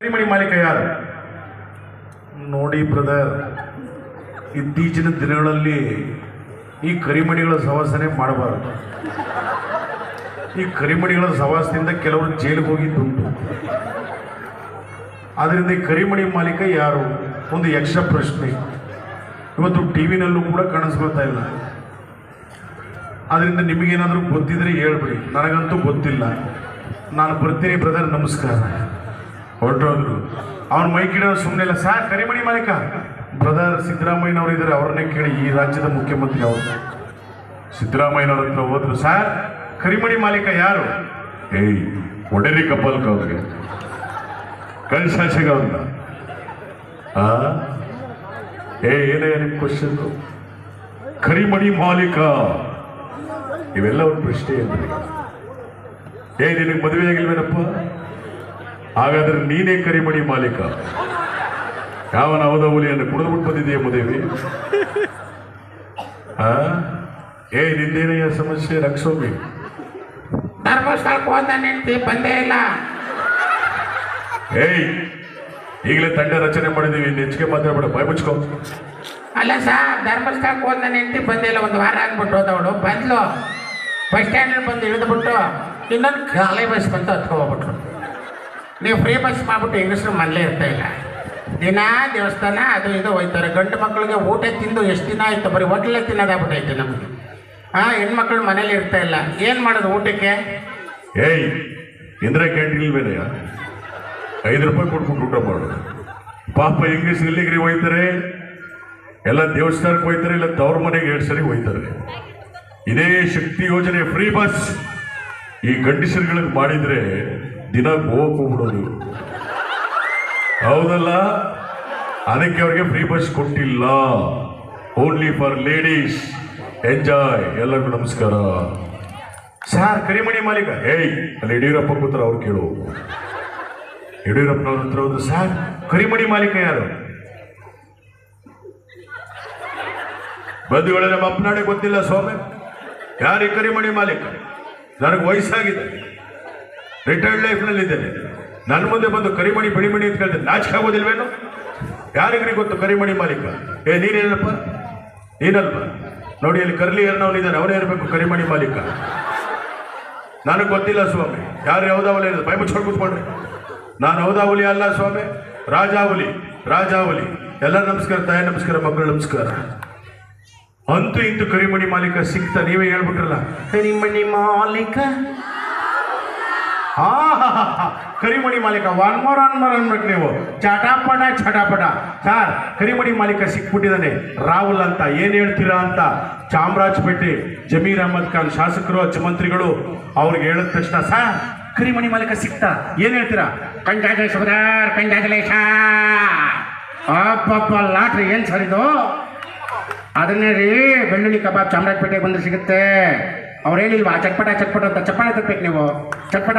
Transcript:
ಕರಿಮಣಿ ಮಾಲೀಕ ಯಾರು ನೋಡಿ ಬ್ರದರ್. ಇತ್ತೀಚಿನ ದಿನಗಳಲ್ಲಿ ಈ ಕರಿಮಣಿಗಳ ಸವಾಸನೆ ಮಾಡಬಾರದು. ಈ ಕರಿಮಣಿಗಳ ಸವಾಸದಿಂದ ಕೆಲವರು ಜೈಲಿಗೆ ಹೋಗಿದ್ದುಂಟು. ಆದ್ದರಿಂದ ಈ ಕರಿಮಣಿ ಮಾಲೀಕ ಯಾರು ಒಂದು ಯಕ್ಷ ಪ್ರಶ್ನೆ ಇವತ್ತು ಟಿವಿನಲ್ಲೂ ಕೂಡ ಕಾಣಿಸ್ಕೊಳ್ತಾ ಇಲ್ಲ. ಅದರಿಂದ ನಿಮಗೇನಾದರೂ ಗೊತ್ತಿದ್ರೆ ಹೇಳ್ಬಿಡಿ, ನನಗಂತೂ ಗೊತ್ತಿಲ್ಲ. ನಾನು ಬರ್ತೀನಿ ಬ್ರದರ್, ನಮಸ್ಕಾರ. ಹೊರಟೋದ್ರು. ಅವ್ನ ಮೈಕಿಡ ಸುಮ್ಮನೆ ಇಲ್ಲ. ಸರ್ ಕರಿಮಣಿ ಮಾಲೀಕ ಬ್ರದರ್ ಸಿದ್ದರಾಮಯ್ಯನವರು ಇದ್ದಾರೆ, ಅವ್ರನ್ನೇ ಕೇಳಿ, ಈ ರಾಜ್ಯದ ಮುಖ್ಯಮಂತ್ರಿ ಅವರು. ಸಿದ್ದರಾಮಯ್ಯನವ್ರ ಹತ್ರ ಹೋದ್ರು. ಸರ್ ಕರಿಮಣಿ ಮಾಲೀಕ ಯಾರು? ಏಯ್ ಒಡೆರಿ ಕಪ್ಪಲ್ಕ ಅವ್ರಿಗೆ ಕಳ್ಸಾಶಗ ಅವ್ರನ್ನ ಏನೇ ನಿಮ್ಮ ಕ್ವಶನ್? ಕರಿಮಣಿ ಮಾಲೀಕ ಇವೆಲ್ಲ ಒಂದು ಪ್ರಶ್ನೆ ಅಂದ್ರೆ ನಿನಗೆ ಮದುವೆ ಆಗಿಲ್ವೇನಪ್ಪ? ಹಾಗಾದ್ರೆ ನೀನೇ ಕರಿಮಣಿ ಮಾಲೀಕ. ಯಾವನ ಅವಧೂಲಿಯನ್ನು ಕುಡಿದ್ಬಿಟ್ಟು ಬಂದಿದೆಯಾ ಮದುವೆ? ನಿಂದೇನೆಯ ಸಮಸ್ಯೆ? ರಕ್ಷೋಮಿ ಧರ್ಮಸ್ಥಳಕ್ಕೆ ಹೋದ ನೆಂಟಿ ಬಂದೇ ಇಲ್ಲ. ಈಗಲೇ ತಂಡ ರಚನೆ ಮಾಡಿದೀವಿ, ಹೆಚ್ಚಿಗೆ ಮಾತಾಡ್ಬೇಡ, ಬಾಯ್ ಮುಚ್ಕೋ. ಅಲ್ಲ ಸರ್, ಧರ್ಮಸ್ಥಳಕ್ಕೆ ಹೋದ ನೆಂಟಿ ಬಂದೇ ಇಲ್ಲ. ಒಂದು ವಾರ ಆಗ್ಬಿಟ್ಟು ಹೋದವಳು ಬಂದ್ಲು. ಬಸ್ ಸ್ಟ್ಯಾಂಡಲ್ಲಿ ಬಂದು ಇಳಿದ್ಬಿಟ್ಟು ಇನ್ನೊಂದು ಖಾಲಿ ಬಸ್ ಬಂತು, ಹತ್ಕೊ ಹೋಗ್ಬಿಟ್ರು. ನೀವು ಫ್ರೀ ಬಸ್ ಮಾಡ್ಬಿಟ್ಟು ಹೆಂಗಸರು ಮನೇಲೇ ಇರ್ತಾ ಇಲ್ಲ. ದಿನ ದೇವಸ್ಥಾನ ಅದು ಇದು ಹೋಯ್ತಾರೆ. ಗಂಡು ಮಕ್ಕಳಿಗೆ ಊಟ ತಿಂದು ಎಷ್ಟು ದಿನ ಆಯಿತು, ಬರೀ ಹೋಟ್ಲೇ ತಿನ್ನೋದಾಗ್ಬಿಟ್ಟೈತೆ ನಮಗೆ. ಹೆಣ್ಮಕ್ಳು ಮನೇಲಿ ಇರ್ತಾ ಇಲ್ಲ. ಏನು ಮಾಡೋದು ಊಟಕ್ಕೆ? ಇಂದಿರಾ ಕ್ಯಾಂಟೀನ್ ಬೇರೆಯ 5 ರೂಪಾಯಿ ಕೊಟ್ಬಿಟ್ಟು ಊಟ ಮಾಡೋದು. ಪಾಪ ಇಂಗ್ಲೀಷ್ ಇಲ್ಲಿಗ್ರಿ ಹೋಯ್ತಾರೆ, ಎಲ್ಲ ದೇವಸ್ಥಾನಕ್ಕೆ ಹೋಯ್ತಾರೆ, ಇಲ್ಲ ತವ್ರ ಮನೆಗೆ 2 ಸರಿ ಹೋಯ್ತಾರೆ. ಇದೇ ಶಕ್ತಿ ಯೋಜನೆ ಫ್ರೀ ಬಸ್ ಈ ಗಂಡಸರುಗಳಿಗೆ ಮಾಡಿದ್ರೆ ದಿನ ಗೋವಾಕ್ಕೆ ಹೋಗ್ಬಿಡೋದು, ಹೌದಲ್ಲ? ಅದಕ್ಕೆ ಅವ್ರಿಗೆ ಫ್ರೀ ಬಸ್ ಕೊಟ್ಟಿಲ್ಲ. Only for ladies. ಎಂಜಾಯ್. ಎಲ್ಲರಿಗೂ ನಮಸ್ಕಾರ. ಸರ್ ಕರಿಮಣಿ ಮಾಲೀಕ ಅಲ್ಲಿ ಯಡಿಯೂರಪ್ಪ ಕೂತ್ರ, ಅವ್ರು ಕೇಳು. ಯಡಿಯೂರಪ್ಪನವ್ರ ಹತ್ರ ಹೋದ್ರು. ಸರ್ ಕರಿಮಣಿ ಮಾಲೀಕ ಯಾರು? ಬಂಧುಗಳೇ, ನಮ್ಮ ಅಪ್ಪನಾಡೆ ಗೊತ್ತಿಲ್ಲ ಸ್ವಾಮಿ ಯಾರು ಈ ಕರಿಮಣಿ ಮಾಲೀಕ? ನನಗೆ ವಯಸ್ಸಾಗಿದೆ, ರಿಟೈರ್ಡ್ ಲೈಫ್ನಲ್ಲಿದ್ದೇನೆ. ನನ್ನ ಮುಂದೆ ಬಂದು ಕರಿಮಣಿ ಬಿಳಿಮಣಿ ಅಂತ ಕೇಳ್ತೇನೆ, ನಾಚಿಕೆ ಆಗೋದಿಲ್ವೇನು? ಯಾರಿಗ್ರಿ ಗೊತ್ತು ಕರಿಮಣಿ ಮಾಲೀಕ? ನೀನೇನಪ್ಪ? ನೀನಲ್ವ? ನೋಡಿ ಅಲ್ಲಿ ಕರ್ಲಿ ಏರ್ನವನಿದ್ದಾನೆ, ಅವನೇ ಇರಬೇಕು ಕರಿಮಣಿ ಮಾಲೀಕ. ನನಗೆ ಗೊತ್ತಿಲ್ಲ ಸ್ವಾಮಿ ಯಾರು ಯಾವುದಾವಲಿ ಇರೋದು. ಬೈ ಮುಚ್ಕೊಂಡು ಕೂತ್ಕೊಂಡ್ರಿ. ನಾನು ಹೌದಾವಲಿ ಅಲ್ಲ ಸ್ವಾಮಿ, ರಾಜಾವಲಿ. ರಾಜಾವಲಿ. ಎಲ್ಲ ನಮಸ್ಕಾರ, ತಾಯಿ ನಮಸ್ಕಾರ, ಮಕ್ಕಳು ನಮಸ್ಕಾರ. ಅಂತೂ ಇಂತೂ ಕರಿಮಣಿ ಮಾಲೀಕ ಸಿಕ್ತ. ನೀವೇ ಹೇಳ್ಬಿಟ್ರಲ್ಲ ಕರಿಮಣಿ ಮಾಲೀಕ. ಕರಿಮಣಿ ಮಾಲೀಕ ಒನ್ ಮೋರ್ ಅನ್ಬೇಕು ನೀವು. ಚಟಾಪಟ. ಸರ್ ಕರಿಮಣಿ ಮಾಲೀಕ ಸಿಕ್ಬಿಟ್ಟಿದ್ದಾನೆ, ರಾಹುಲ್ ಅಂತ. ಏನ್ ಹೇಳ್ತೀರಾ ಅಂತ ಚಾಮರಾಜಪೇಟೆ ಜಮೀರ್ ಅಹಮದ್ ಖಾನ್ ಶಾಸಕರು, ಮಂತ್ರಿಗಳು ಅವ್ರಿಗೆ ಹೇಳಿದ ತಕ್ಷಣ ಸರ್ ಕರಿಮಣಿ ಮಾಲೀಕ ಸಿಕ್ತಾ, ಏನ್ ಹೇಳ್ತೀರಾ? ಕಂಗ್ರಾಚುಲೇಷನ್. ಅಪ್ಪಪ್ಪ ಲಾಟ್ರಿ ಏನ್ ಸರ್ ಇದು? ಅದನ್ನೇ ರೀ ಬೆಳ್ಳುಳ್ಳಿ ಕಬಾಬ್ ಚಾಮರಾಜಪೇಟೆಗೆ ಬಂದ್ರೆ ಸಿಗುತ್ತೆ. ಅವ್ರು ಹೇಳಿಲ್ವಾ ಚಟ್ಪಟ ಅಂತ? ಚಪ್ಪಾಳೆ ತರ್ಬೇಕು ನೀವು. ಚಟ್ಪಟ